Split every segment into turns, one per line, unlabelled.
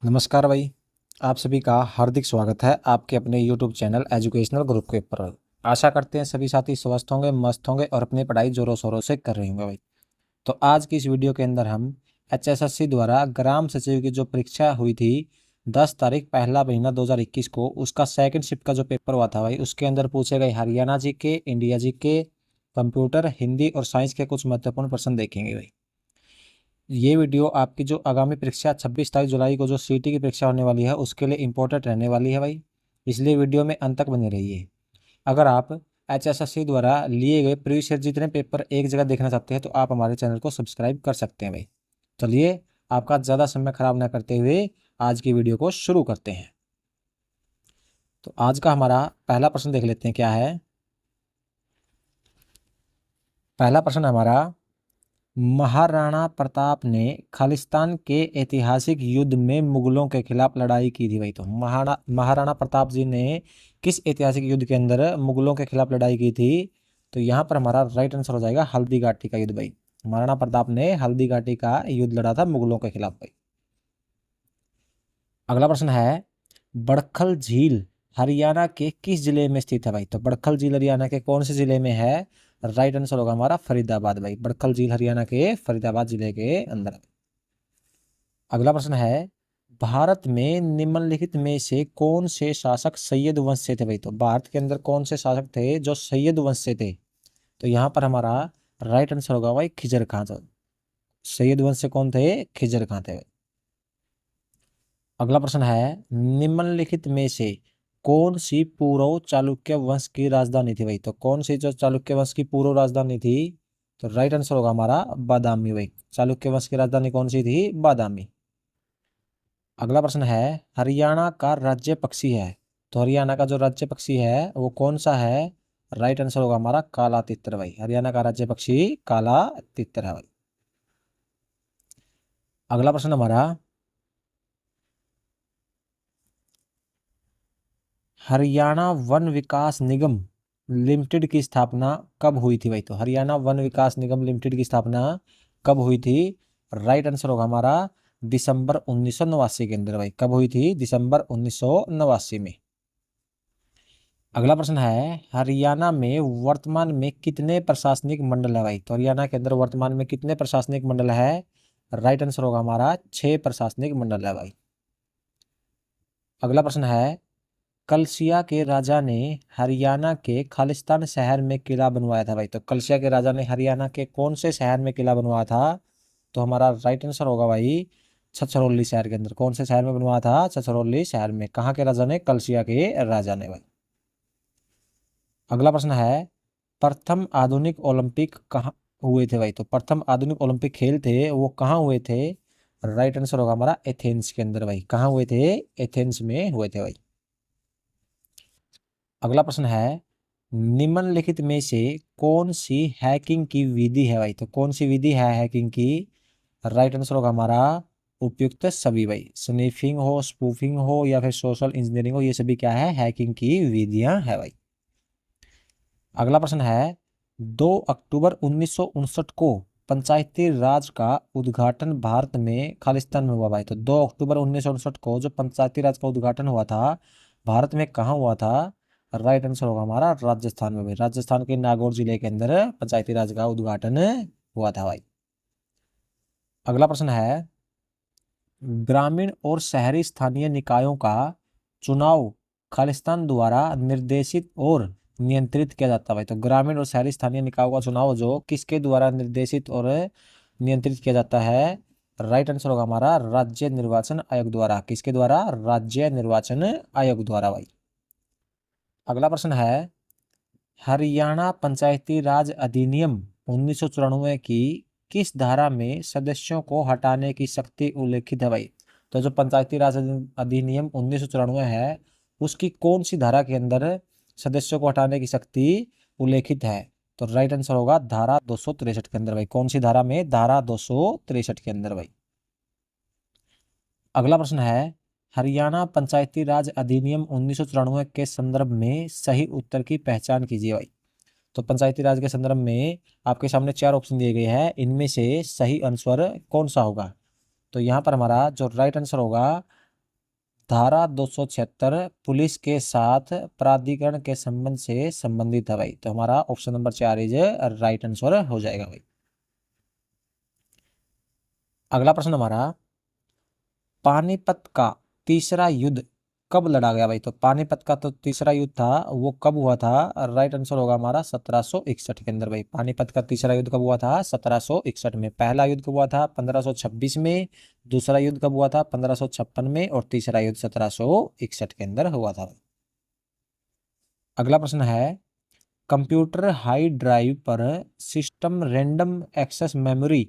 नमस्कार भाई। आप सभी का हार्दिक स्वागत है आपके अपने यूट्यूब चैनल एजुकेशनल ग्रुप के ऊपर। आशा करते हैं सभी साथी स्वस्थ होंगे, मस्त होंगे और अपनी पढ़ाई जोरों शोरों से कर रहे होंगे भाई। तो आज की इस वीडियो के अंदर हम एचएसएससी द्वारा ग्राम सचिव की जो परीक्षा हुई थी 10 तारीख पहला महीना 2021 को, उसका सेकंड शिफ्ट का जो पेपर हुआ था भाई, उसके अंदर पूछे गए हरियाणा जी के, इंडिया जी के, कंप्यूटर, हिंदी और साइंस के कुछ महत्वपूर्ण प्रश्न देखेंगे भाई। ये वीडियो आपकी जो आगामी परीक्षा 26 तारीख जुलाई को जो सीटी की परीक्षा होने वाली है उसके लिए इम्पोर्टेंट रहने वाली है भाई, इसलिए वीडियो में अंत तक बने रहिए। अगर आप एचएसएससी द्वारा लिए गए प्रीवियस ईयर जितने पेपर एक जगह देखना चाहते हैं तो आप हमारे चैनल को सब्सक्राइब कर सकते हैं भाई। चलिए, आपका ज़्यादा समय खराब ना करते हुए आज की वीडियो को शुरू करते हैं। तो आज का हमारा पहला प्रश्न देख लेते हैं क्या है। पहला प्रश्न हमारा, महाराणा प्रताप ने खालिस्तान के ऐतिहासिक युद्ध में मुगलों के खिलाफ लड़ाई की थी भाई। तो महाराणा प्रताप जी ने किस ऐतिहासिक युद्ध के अंदर मुगलों के खिलाफ लड़ाई की थी? तो यहाँ पर हमारा राइट आंसर हो जाएगा हल्दी घाटी का युद्ध भाई। महाराणा प्रताप ने हल्दी घाटी का युद्ध लड़ा था मुगलों के खिलाफ भाई। अगला प्रश्न है, बड़खल झील हरियाणा के किस जिले में स्थित है भाई? तो बड़खल झील हरियाणा के कौन से जिले में है? राइट आंसर होगा हमारा फरीदाबाद भाई। बड़खल झील हरियाणा के फरीदाबाद जिले के अंदर। अगला प्रश्न है, भारत में निम्नलिखित में से कौन से शासक सैयद वंश से थे भाई? तो भारत के अंदर कौन से शासक थे जो सैयद वंश से थे? तो यहाँ पर हमारा राइट आंसर होगा भाई खिजर खां। तो सैयद वंश से कौन थे? खिजर खां थे। अगला प्रश्न है, निम्नलिखित में से कौन सी पूर्व चालुक्य वंश की राजधानी थी भाई? तो कौन सी जो चालुक्य वंश की पूर्व राजधानी थी? तो राइट आंसर होगा हमारा बादामी भाई। चालुक्य वंश की राजधानी कौन सी थी? बादामी। अगला प्रश्न है, हरियाणा का राज्य पक्षी है। तो हरियाणा का जो राज्य पक्षी है वो कौन सा है? राइट आंसर होगा हमारा काला तितर भाई। हरियाणा का राज्य पक्षी काला तितर है भाई। अगला प्रश्न हमारा, हरियाणा वन विकास निगम लिमिटेड की स्थापना कब हुई थी भाई? तो हरियाणा वन विकास निगम लिमिटेड की स्थापना कब हुई थी? राइट आंसर होगा हमारा दिसंबर 1989 के अंदर भाई। कब हुई थी? दिसंबर 1989 में। अगला प्रश्न है, हरियाणा में वर्तमान में कितने प्रशासनिक मंडल है भाई? तो हरियाणा के अंदर वर्तमान में कितने प्रशासनिक मंडल है? राइट आंसर होगा हमारा 6 प्रशासनिक मंडल है भाई। अगला प्रश्न है, कलसिया के राजा ने हरियाणा के खालिस्तान शहर में किला बनवाया था भाई। तो कलसिया के राजा ने हरियाणा के कौन से शहर में किला बनवाया था? तो हमारा राइट आंसर होगा भाई छछरौली शहर के अंदर। कौन से शहर में बनवाया था? छछरौली शहर में। कहाँ के राजा ने? कलसिया के राजा ने भाई। अगला प्रश्न है, प्रथम आधुनिक ओलंपिक कहाँ हुए थे भाई? तो प्रथम आधुनिक ओलंपिक खेल थे वो कहाँ हुए थे? राइट आंसर होगा हमारा एथेंस के अंदर भाई। कहाँ हुए थे? एथेंस में हुए थे भाई। अगला प्रश्न है, निम्नलिखित में से कौन सी हैकिंग की विधि है भाई? तो कौन सी विधि है हैकिंग की? राइट आंसर होगा हमारा उपयुक्त सभी भाई। स्निफिंग हो, स्पूफिंग हो या फिर सोशल इंजीनियरिंग हो, ये सभी क्या है? हैकिंग की विधियां है भाई। अगला प्रश्न है, 2 अक्टूबर 1959 को पंचायती राज का उद्घाटन भारत में खालिस्तान में हुआ भाई। तो 2 अक्टूबर 1959 को जो पंचायती राज का उद्घाटन हुआ था भारत में कहाँ हुआ था? राइट आंसर होगा हमारा राजस्थान में भाई। राजस्थान के नागौर जिले के अंदर पंचायती राज का उद्घाटन हुआ था भाई। अगला प्रश्न है, ग्रामीण और शहरी स्थानीय निकायों का चुनाव खालिस्तान द्वारा निर्देशित और नियंत्रित किया जाता है भाई। तो ग्रामीण और शहरी स्थानीय निकायों का चुनाव जो किसके द्वारा निर्देशित और नियंत्रित किया जाता है? राइट आंसर होगा हमारा राज्य निर्वाचन आयोग द्वारा। किसके द्वारा? राज्य निर्वाचन आयोग द्वारा भाई। अगला प्रश्न है, हरियाणा पंचायती राज अधिनियम 1994 की किस धारा में सदस्यों को हटाने की शक्ति उल्लेखित है भाई? तो जो पंचायती राज अधिनियम 1994 है उसकी कौन सी धारा के अंदर सदस्यों को हटाने की शक्ति उल्लेखित है? तो राइट आंसर होगा धारा 263 के अंदर भाई। कौन सी धारा में? धारा 263 के अंदर भाई। अगला प्रश्न है, हरियाणा पंचायती राज अधिनियम 1994 के संदर्भ में सही उत्तर की पहचान कीजिए भाई। तो पंचायती राज के संदर्भ में आपके सामने 4 ऑप्शन दिए गए हैं, इनमें से सही आंसर कौन सा होगा? तो यहाँ पर हमारा जो राइट आंसर होगा धारा 276 पुलिस के साथ प्राधिकरण के संबंध से संबंधित है भाई। तो हमारा option number 4 is right answer हो जाएगा भाई। अगला प्रश्न हमारा, पानीपत का तीसरा युद्ध कब लड़ा गया भाई। तो पानीपत का तो तीसरा युद्ध था वो कब हुआ था, राइट आंसर होगा हमारा 1761 के अंदर भाई। पानीपत का तीसरा युद्ध कब हुआ था, 1761 में। पहला युद्ध कब हुआ था, 1526 में। दूसरा युद्ध कब हुआ था, 1556 में। और तीसरा युद्ध 1761 के अंदर हुआ था। अगला प्रश्न है, कंप्यूटर हार्ड ड्राइव पर सिस्टम रैंडम एक्सेस मेमोरी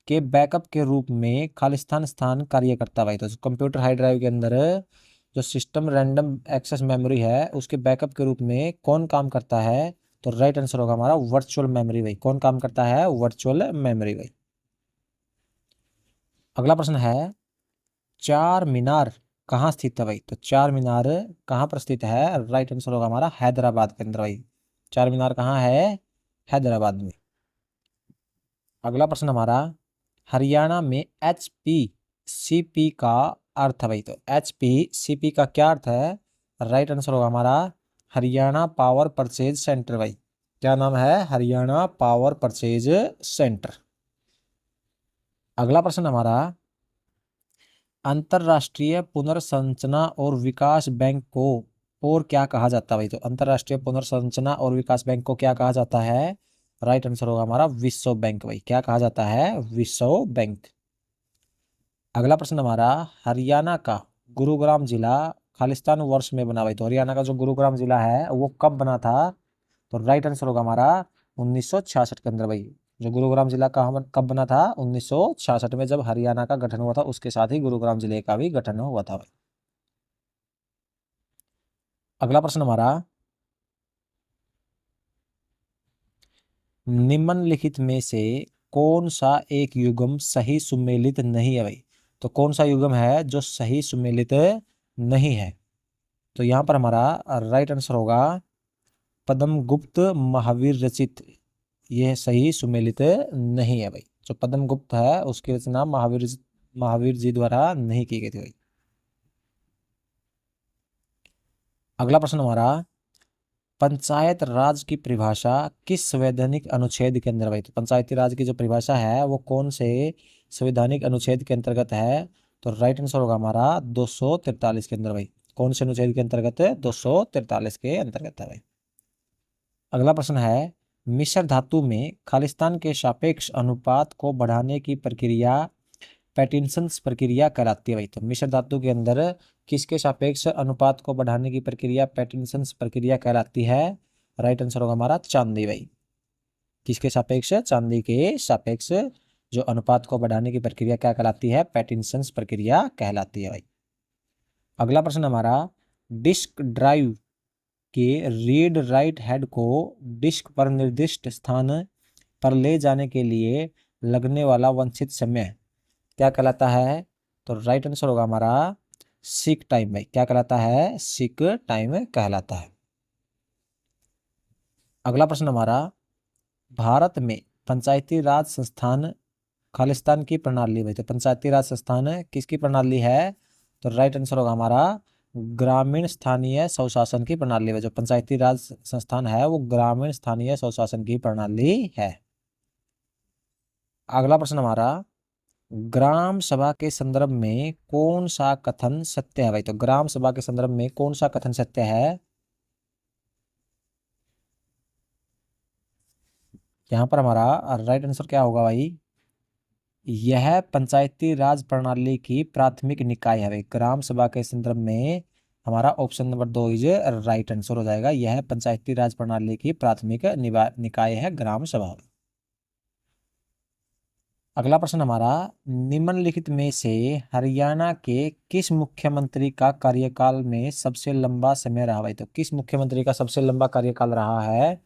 के बैकअप के रूप में खालिस्तान स्थान कार्य करता है भाई। तो कंप्यूटर हार्ड ड्राइव के अंदर जो सिस्टम रैंडम एक्सेस मेमोरी है उसके बैकअप के रूप में कौन काम करता है। तो राइट आंसर होगा हमारा वर्चुअल मेमोरी भाई। कौन काम करता है, वर्चुअल मेमोरी भाई। अगला प्रश्न है, चार मीनार कहाँ स्थित है भाई। तो चार मीनार कहाँ पर स्थित है, राइट आंसर होगा हमारा हैदराबाद के अंदर भाई। चार मीनार कहाँ है, हैदराबाद में। अगला प्रश्न हमारा, हरियाणा में HPCP का अर्थ है भाई। तो HPCP का क्या अर्थ है, राइट आंसर होगा हमारा हरियाणा पावर परचेज सेंटर भाई। क्या नाम है, हरियाणा पावर परचेज सेंटर। अगला प्रश्न हमारा, अंतरराष्ट्रीय पुनर्संरचना और विकास बैंक को और क्या कहा जाता है भाई। तो अंतरराष्ट्रीय पुनर्संरचना और विकास बैंक को क्या कहा जाता है, राइट आंसर होगा हमारा विश्व बैंक भाई। क्या कहा जाता है, विश्व बैंक। अगला प्रश्न हमारा, हरियाणा का गुरुग्राम जिला खालिस्तान वर्ष में बना भाई। तो हरियाणा का जो गुरुग्राम जिला है वो कब बना था, तो राइट आंसर होगा हमारा 1966 के अंदर भाई। जो गुरुग्राम जिला का कब बना था, 1966 में, जब हरियाणा का गठन हुआ था उसके साथ ही गुरुग्राम जिले का भी गठन हुआ था भाई। अगला प्रश्न हमारा, निम्नलिखित में से कौन सा एक युग्म सही सुमेलित नहीं है भाई। तो कौन सा युग्म है जो सही सुमेलित नहीं है। तो यहाँ पर हमारा राइट आंसर होगा पद्म गुप्त महावीर रचित। यह सही सुमेलित नहीं है भाई। जो पद्म गुप्त है उसकी रचना महावीर जी द्वारा नहीं की गई थी भाई। अगला प्रश्न हमारा, पंचायत राज की परिभाषा किस संवैधानिक अनुच्छेद के अंदर भाई। तो पंचायती राज की जो परिभाषा है वो कौन से संवैधानिक अनुच्छेद के अंतर्गत है। तो राइट आंसर होगा हमारा 243 के अंदर भाई। कौन से अनुच्छेद के अंतर्गत, 243 के अंतर्गत है भाई। अगला प्रश्न है, मिश्र धातु में खालिस्तान के सापेक्ष अनुपात को बढ़ाने की प्रक्रिया पैटिनसन प्रक्रिया कहलाती है भाई। तो मिश्र धातु के अंदर किसके सापेक्ष अनुपात को बढ़ाने की प्रक्रिया पैटिनसन प्रक्रिया कहलाती है, राइट आंसर होगा हमारा चांदी भाई। किसके सापेक्ष, चांदी के सापेक्ष जो अनुपात को बढ़ाने की प्रक्रिया क्या कहलाती है, पैटिनसन प्रक्रिया कहलाती है भाई। अगला प्रश्न हमारा, डिस्क ड्राइव के रीड राइट हेड को डिस्क पर निर्दिष्ट स्थान पर ले जाने के लिए लगने वाला वांछित समय क्या कहलाता है। तो राइट आंसर होगा हमारा सीक टाइम भाई। क्या कहलाता है, सीक टाइम कहलाता है। अगला प्रश्न हमारा, भारत में पंचायती राज संस्थान खालिस्तान की प्रणाली भाई। तो पंचायती राज संस्थान किसकी प्रणाली है, तो राइट आंसर होगा हमारा ग्रामीण स्थानीय स्वशासन की प्रणाली है। जो पंचायती राज संस्थान है वो ग्रामीण स्थानीय स्वशासन की प्रणाली है। अगला प्रश्न हमारा, ग्राम सभा के संदर्भ में कौन सा कथन सत्य है भाई। तो ग्राम सभा के संदर्भ में कौन सा कथन सत्य है, यहां पर हमारा राइट आंसर क्या होगा भाई, यह पंचायती राज प्रणाली की प्राथमिक निकाय है भाई। ग्राम सभा के संदर्भ में हमारा option number 2 is right answer हो जाएगा। यह पंचायती राज प्रणाली की प्राथमिक निकाय है ग्राम सभा। अगला प्रश्न हमारा, निम्नलिखित में से हरियाणा के किस मुख्यमंत्री का कार्यकाल में सबसे लंबा समय रहा भाई। तो किस मुख्यमंत्री का सबसे लंबा कार्यकाल रहा है,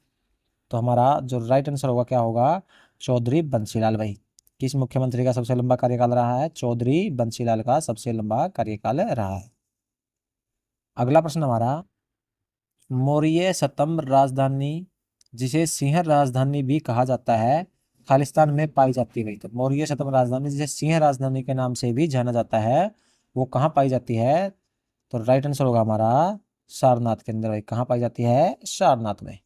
तो हमारा जो राइट आंसर होगा क्या होगा, चौधरी बंसीलाल भाई। किस मुख्यमंत्री का सबसे लंबा कार्यकाल रहा है, चौधरी बंसीलाल का सबसे लंबा कार्यकाल रहा है। अगला प्रश्न हमारा, मौर्य शतम्भ राजधानी जिसे सिंह राजधानी भी कहा जाता है खालिस्तान में पाई जाती है। तो मौर्य शतम्भ राजधानी जिसे सिंह राजधानी के नाम से भी जाना जाता है वो कहाँ पाई जाती है, तो राइट आंसर होगा हमारा सारनाथ के अंदर भाई। कहाँ पाई जाती है? सारनाथ में।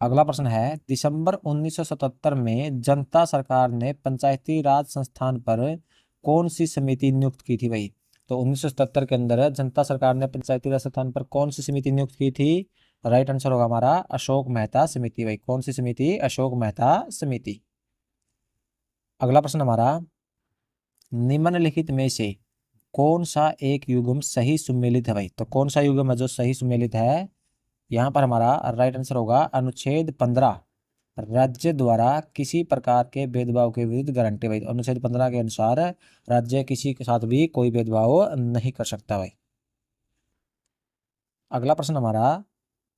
अगला प्रश्न है, दिसंबर 1977 में जनता सरकार ने पंचायती राज संस्थान पर कौन सी समिति नियुक्त की थी भाई? तो 1977 के अंदर जनता सरकार ने पंचायती राज संस्थान पर कौन सी समिति नियुक्त की थी? राइट आंसर होगा हमारा अशोक मेहता समिति भाई। कौन सी समिति? अशोक मेहता समिति। अगला प्रश्न हमारा, निम्नलिखित में से कौन सा एक युग्म सही सुमेलित है भाई? तो कौन सा युग्म है जो सही सुमेलित है? यहाँ पर हमारा राइट आंसर होगा अनुच्छेद 15, राज्य द्वारा किसी प्रकार के भेदभाव के विरुद्ध गारंटी भाई। अनुच्छेद 15 के अनुसार राज्य किसी के साथ भी कोई भेदभाव नहीं कर सकता भाई। अगला प्रश्न हमारा,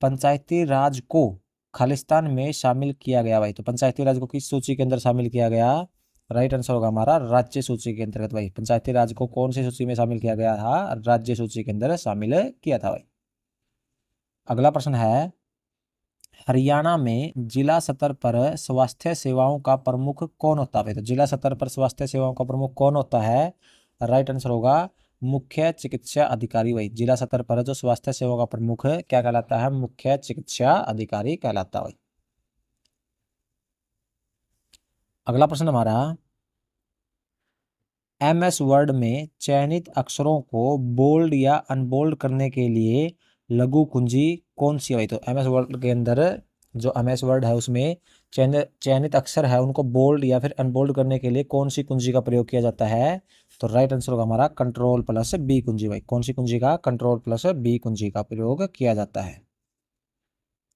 पंचायती राज को खालिस्तान में शामिल किया गया भाई। तो पंचायती राज को किस सूची के अंदर शामिल किया गया? राइट आंसर होगा हमारा राज्य सूची के अंतर्गत भाई। पंचायती राज को कौन सी सूची में शामिल किया गया था? राज्य सूची के अंदर शामिल किया था भाई। अगला प्रश्न है, हरियाणा में जिला स्तर पर स्वास्थ्य सेवाओं का प्रमुख कौन होता है? तो जिला स्तर पर स्वास्थ्य सेवाओं का प्रमुख कौन होता है? राइट आंसर होगा मुख्य चिकित्सा अधिकारी भाई। जिला स्तर पर जो स्वास्थ्य सेवाओं का प्रमुख क्या कहलाता है? मुख्य चिकित्सा अधिकारी कहलाता है भाई। अगला प्रश्न हमारा, MS वर्ड में चयनित अक्षरों को बोल्ड या अनबोल्ड करने के लिए लघु कुंजी कौन सी है भाई? तो MS वर्ड के अंदर जो MS वर्ड है उसमें चयनित अक्षर है उनको बोल्ड या फिर अनबोल्ड करने के लिए कौन सी कुंजी का प्रयोग किया जाता है? तो राइट आंसर होगा हमारा Ctrl+B कुंजी भाई। कौन सी कुंजी का? Ctrl+B कुंजी का प्रयोग किया जाता है।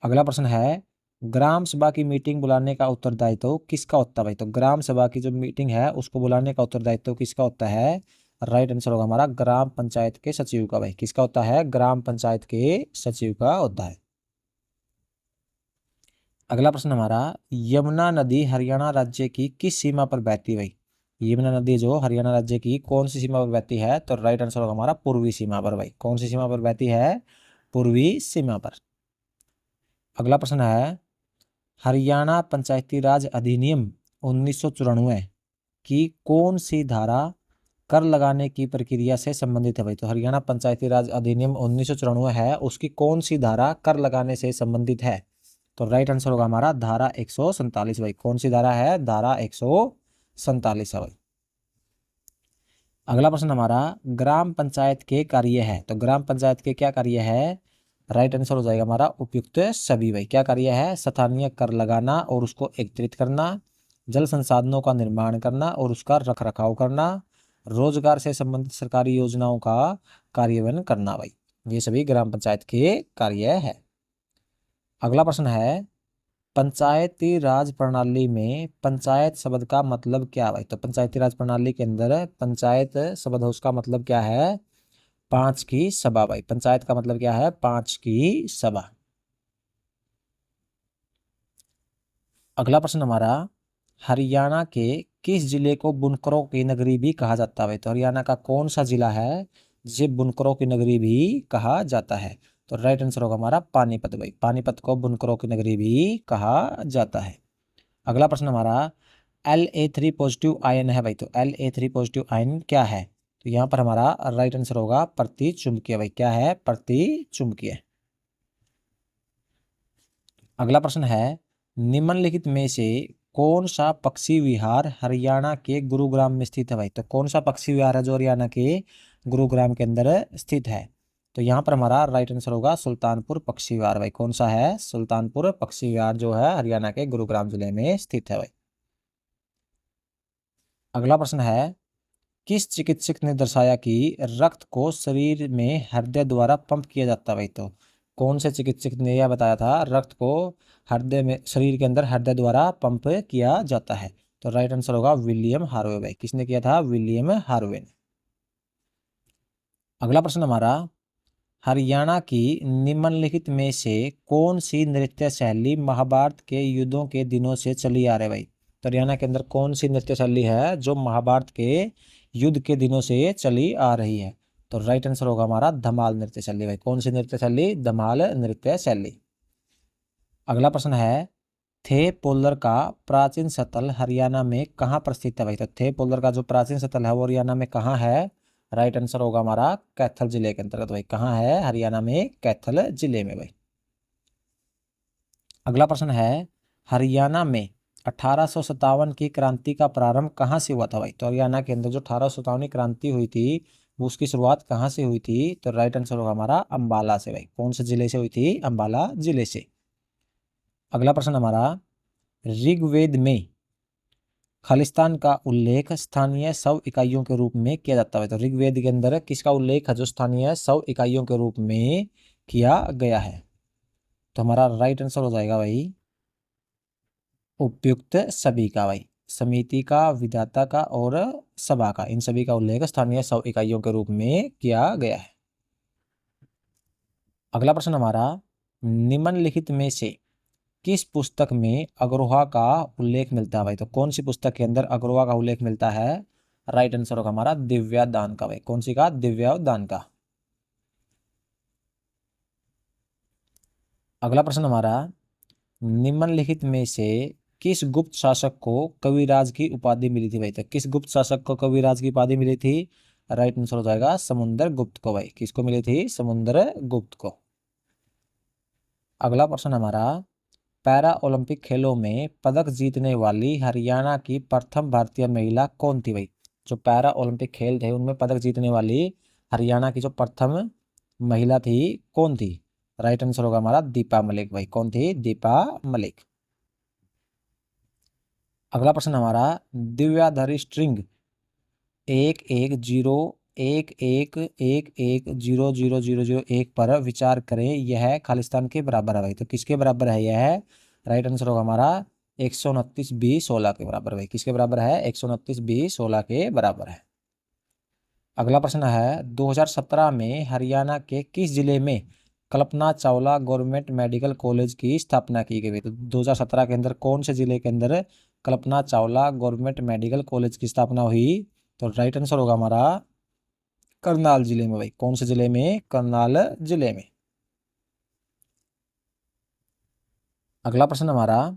अगला प्रश्न है, ग्राम सभा की मीटिंग बुलाने का उत्तरदायित्व किसका होता है भाई? तो ग्राम सभा की जो मीटिंग है उसको बुलाने का उत्तरदायित्व किसका होता है? राइट आंसर होगा हमारा ग्राम पंचायत के सचिव का भाई। किसका होता है? ग्राम पंचायत के सचिव का होता है। अगला प्रश्न हमारा, यमुना नदी हरियाणा राज्य की किस सीमा पर बहती है भाई? यमुना नदी जो हरियाणा राज्य की कौन सी सीमा पर बहती है? तो राइट आंसर होगा हमारा पूर्वी सीमा पर भाई। कौन सी सीमा पर बहती है? पूर्वी सीमा पर। अगला प्रश्न है, हरियाणा पंचायती राज अधिनियम 1994 की कौन सी धारा कर लगाने की प्रक्रिया से संबंधित है भाई? तो हरियाणा पंचायती राज अधिनियम 1994 है, उसकी कौन सी धारा कर लगाने से संबंधित है? तो राइट आंसर होगा हमारा धारा 147 भाई। कौन सी धारा है? धारा 147 है भाई। अगला प्रश्न हमारा, ग्राम पंचायत के कार्य है। तो ग्राम पंचायत के क्या कार्य है? राइट आंसर हो जाएगा हमारा उपयुक्त सभी भाई। क्या कार्य है? स्थानीय कर लगाना और उसको एकत्रित करना, जल संसाधनों का निर्माण करना और उसका रख रखाव करना, रोजगार से संबंधित सरकारी योजनाओं का कार्यान्वयन करना भाई। ये सभी ग्राम पंचायत के कार्य है। अगला प्रश्न है, पंचायती राज प्रणाली में पंचायत शब्द का मतलब क्या भाई? तो पंचायती राज प्रणाली के अंदर पंचायत शब्द है उसका मतलब क्या है? 5 की सभा भाई। पंचायत का मतलब क्या है? 5 की सभा। अगला प्रश्न हमारा, हरियाणा के किस जिले को बुनकरों की नगरी भी कहा जाता है? तो हरियाणा का कौन सा जिला है जिसे बुनकरों की नगरी भी कहा जाता है? तो राइट आंसर होगा हमारा पानीपत भाई। पानीपत को बुनकरों की नगरी भी कहा जाता है। अगला प्रश्न हमारा, La3 पॉजिटिव आयन है भाई। तो La3 पॉजिटिव आयन क्या है? तो यहाँ पर हमारा राइट आंसर होगा प्रतिचुंबकीय भाई। क्या है? प्रतिचुंबकीय। अगला प्रश्न है, निम्नलिखित में से कौन सा पक्षी विहार हरियाणा के गुरुग्राम में स्थित है भाई? तो कौन सा पक्षी विहार है जो हरियाणा के गुरुग्राम के अंदर स्थित है? तो यहाँ पर हमारा राइट आंसर होगा सुल्तानपुर पक्षी विहार भाई। कौन सा है? सुल्तानपुर पक्षी विहार जो है हरियाणा के गुरुग्राम जिले में स्थित है भाई। अगला प्रश्न है, किस चिकित्सक ने दर्शाया कि रक्त को शरीर में हृदय द्वारा पंप किया जाता है भाई? तो कौन से चिकित्सक ने यह बताया था रक्त को हृदय में शरीर के अंदर हृदय द्वारा पंप किया जाता है? तो राइट आंसर होगा विलियम हार्वे भाई। किसने किया था? विलियम हार्वे ने। अगला प्रश्न हमारा, हरियाणा की निम्नलिखित में से कौन सी नृत्य शैली महाभारत के युद्धों के दिनों से चली आ रही है भाई? तो हरियाणा के अंदर कौन सी नृत्य शैली है जो महाभारत के युद्ध के दिनों से चली आ रही है? तो राइट आंसर होगा हमारा धमाल नृत्य शैली भाई। कौन सी नृत्य शैली? धमाल नृत्य शैली। अगला प्रश्न है, थे पोलर का प्राचीन स्थल हरियाणा में कहाँ पर स्थित है भाई? तो थे पोलर का जो प्राचीन स्थल है वो हरियाणा में कहाँ है? राइट आंसर होगा हमारा कैथल जिले के अंतर्गत भाई। कहाँ है? हरियाणा में कैथल जिले में भाई। अगला प्रश्न है, हरियाणा में 1857 की क्रांति का प्रारंभ कहाँ से हुआ था भाई? तो हरियाणा के अंदर जो 1857 क्रांति हुई थी वो उसकी शुरुआत कहाँ से हुई थी? तो राइट आंसर होगा हमारा अंबाला से भाई। कौन से जिले से हुई थी? अंबाला जिले से। अगला प्रश्न हमारा, ऋग्वेद में खालिस्तान का उल्लेख स्थानीय सौ इकाइयों के रूप में किया जाता है। तो ऋग्वेद के अंदर किसका उल्लेख है जो स्थानीय सौ इकाइयों के रूप में किया गया है? तो हमारा राइट आंसर हो जाएगा भाई उपयुक्त सभी का भाई। समिति का, विधाता का और सभा का, इन सभी का उल्लेख स्थानीय सौ इकाइयों के रूप में किया गया है। अगला प्रश्न हमारा, निम्नलिखित में से किस पुस्तक में अग्रोहा का उल्लेख मिलता है भाई? तो कौन सी पुस्तक के अंदर अग्रोहा का उल्लेख मिलता है? राइट आंसर होगा हमारा दिव्यादान का भाई। कौन सी का? दिव्यादान का। अगला प्रश्न हमारा, निम्नलिखित में से किस गुप्त शासक को कविराज की उपाधि मिली थी भाई? तो किस गुप्त शासक को कविराज की उपाधि मिली थी? राइट आंसर हो जाएगा समुद्र गुप्त को भाई। किसको मिली थी? समुद्र गुप्त को। अगला प्रश्न हमारा, पैरा ओलंपिक खेलों में पदक जीतने वाली हरियाणा की प्रथम भारतीय महिला कौन थी भाई? जो पैरा ओलंपिक खेल थे उनमें पदक जीतने वाली हरियाणा की जो प्रथम महिला थी कौन थी? राइट आंसर होगा हमारा दीपा मलिक भाई। कौन थी? दीपा मलिक। अगला प्रश्न हमारा, दिव्याधारी स्ट्रिंग 1 1 0 1 1 1 1 0 0 0 0 1 पर विचार करें, यह खालिस्तान के बराबर है भाई। तो किसके बराबर है यह? राइट आंसर होगा हमारा 129 B 16 के बराबर भाई। किसके बराबर है? 129 B 16 के बराबर है। अगला प्रश्न है, 2017 में हरियाणा के किस जिले में Kalpana Chawla government medical college की स्थापना की गई? तो 2017 के अंदर कौन से जिले के अंदर Kalpana Chawla government medical college की स्थापना हुई? तो राइट आंसर होगा हमारा करनाल जिले में भाई। कौन से जिले में? करनाल जिले में। अगला प्रश्न हमारा,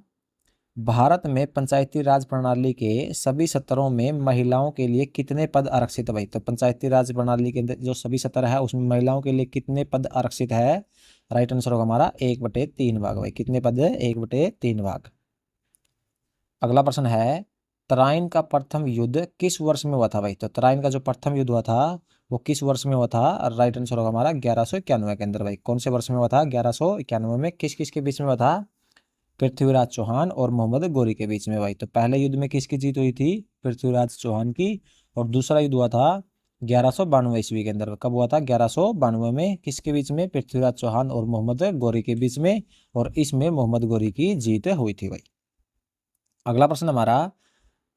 भारत में पंचायती राज प्रणाली के सभी स्तरों में महिलाओं के लिए कितने पद आरक्षित है भाई? तो पंचायती राज प्रणाली के अंदर जो सभी स्तर है उसमें महिलाओं के लिए कितने पद आरक्षित है? राइट आंसर होगा हमारा 1/3 भाग भाई। कितने पद है? 1/3 भाग। अगला प्रश्न है, तराइन का प्रथम युद्ध किस वर्ष में हुआ था भाई? तो तराइन का जो प्रथम युद्ध हुआ था वो किस वर्ष में हुआ था? राइट आंसर होगा हमारा 1191 के अंदर भाई। कौन से वर्ष में हुआ था? 1191 में। किस किस के बीच में हुआ था? पृथ्वीराज चौहान और मोहम्मद गोरी के बीच में भाई। तो पहले युद्ध में किसकी जीत हुई थी? पृथ्वीराज चौहान की। और दूसरा युद्ध हुआ था 1192 ईस्वी के अंदर। कब हुआ था? 1192 में। किसके बीच में? पृथ्वीराज चौहान और मोहम्मद गोरी के बीच में। और इसमें मोहम्मद गोरी की जीत हुई थी भाई। अगला प्रश्न हमारा,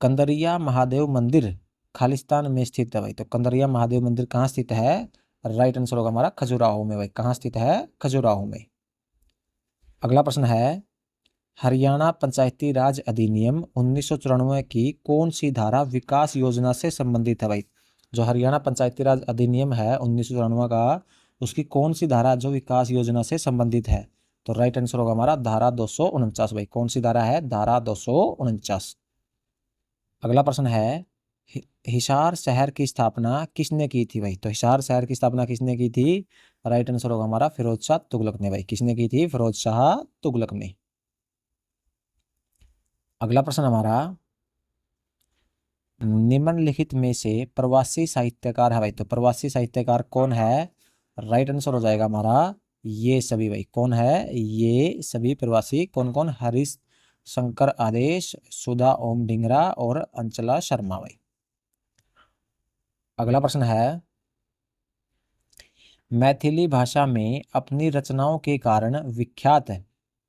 कंदरिया महादेव मंदिर खालिस्तान में स्थित है भाई। तो कंदरिया महादेव मंदिर कहाँ स्थित है? राइट आंसर होगा हमारा खजुराहो में भाई। कहाँ स्थित है? खजुराहो में। अगला प्रश्न है, हरियाणा पंचायती राज अधिनियम 1994 की कौन सी धारा विकास योजना से संबंधित है भाई? जो हरियाणा पंचायती राज अधिनियम है 1994 का, उसकी कौन सी धारा जो विकास योजना से संबंधित है? तो राइट आंसर होगा हमारा धारा 249 भाई। कौन सी धारा है? धारा 249। अगला प्रश्न है, हिसार शहर की स्थापना किसने की थी भाई? तो हिसार शहर की स्थापना किसने की थी? राइट आंसर होगा हमारा फिरोज शाह तुगलक ने भाई। किसने की थी? फिरोज शाह तुगलक ने। अगला प्रश्न हमारा, निम्नलिखित में से प्रवासी साहित्यकार है भाई। तो प्रवासी साहित्यकार कौन है? राइट आंसर हो जाएगा हमारा ये सभी भाई। कौन है? ये सभी प्रवासी। कौन कौन? हरीश शंकर आदेश, सुधा ओम ढिंगरा और अंचला शर्मा भाई। अगला प्रश्न है, मैथिली भाषा में अपनी रचनाओं के कारण विख्यात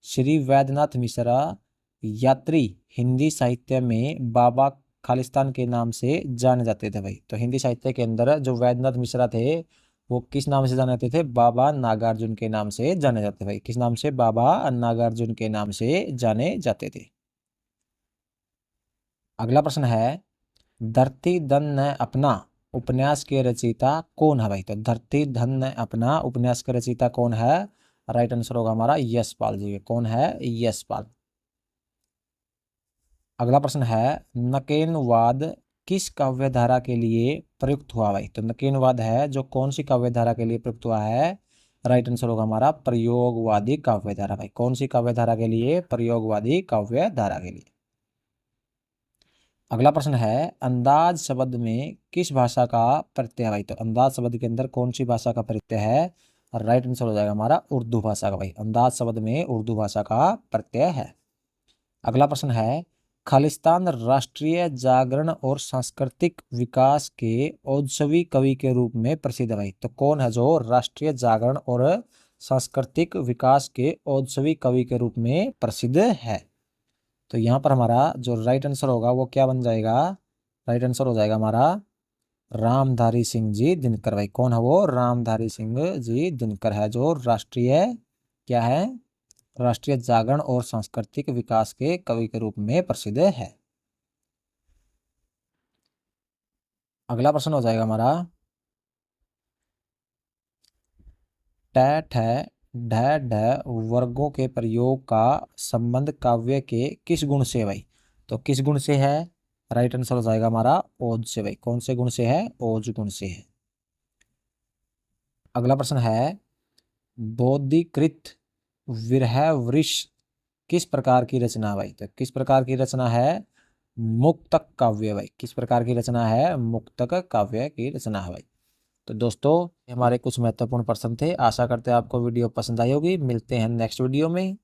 श्री वैद्यनाथ मिश्रा यात्री हिंदी साहित्य में बाबा खालिस्तान के नाम से जाने जाते थे भाई। तो हिंदी साहित्य के अंदर जो वैद्यनाथ मिश्रा थे वो किस नाम से जाने जाते थे? बाबा नागार्जुन के नाम से जाने जाते भाई। किस नाम से? बाबा नागार्जुन के नाम से जाने जाते थे। अगला प्रश्न है, धरती धन न अपना उपन्यास के रचयिता कौन है भाई? तो धरती धन न अपना उपन्यास के रचयिता कौन है? राइट आंसर होगा हमारा यशपाल जी। कौन है? यशपाल। अगला प्रश्न है, नकेनवाद किस काव्य धारा के लिए प्रयुक्त हुआ भाई? तो नकीनवाद है जो कौन सी काव्य धारा के लिए प्रयुक्त हुआ है? राइट आंसर होगा हमारा प्रयोगवादी काव्य धारा भाई। कौन सी काव्य धारा के लिए? प्रयोगवादी काव्य धारा के लिए। अगला प्रश्न है, अंदाज शब्द में किस भाषा का प्रत्यय है भाई? तो अंदाज शब्द के अंदर कौन सी भाषा का प्रत्यय है? राइट आंसर हो जाएगा हमारा उर्दू भाषा का भाई। अंदाज शब्द में उर्दू भाषा का प्रत्यय है। अगला प्रश्न है, खालिस्तान राष्ट्रीय जागरण और सांस्कृतिक विकास के औत्सवी कवि के रूप में प्रसिद्ध है भाई? तो कौन है जो राष्ट्रीय जागरण और सांस्कृतिक विकास के औत्सवी कवि के रूप में प्रसिद्ध है? तो यहाँ पर हमारा जो राइट आंसर होगा वो क्या बन जाएगा? राइट आंसर हो जाएगा हमारा रामधारी सिंह जी दिनकर भाई। कौन है वो? रामधारी सिंह जी दिनकर है जो राष्ट्रीय क्या है? राष्ट्रीय जागरण और सांस्कृतिक विकास के कवि के रूप में प्रसिद्ध है। अगला प्रश्न हो जाएगा हमारा, टैट है ढ ढ वर्गों के प्रयोग का संबंध काव्य के किस गुण से है भाई? तो किस गुण से है? राइट आंसर हो जाएगा हमारा ओज से भाई। कौन से गुण से है? ओज गुण से है। अगला प्रश्न है, बोधिकृत विरह वृष किस प्रकार की रचना है भाई? तो किस प्रकार की रचना है? मुक्तक काव्य भाई। किस प्रकार की रचना है? मुक्तक काव्य की रचना है भाई। तो दोस्तों हमारे कुछ महत्वपूर्ण प्रश्न थे। आशा करते हैं आपको वीडियो पसंद आई होगी। मिलते हैं नेक्स्ट वीडियो में।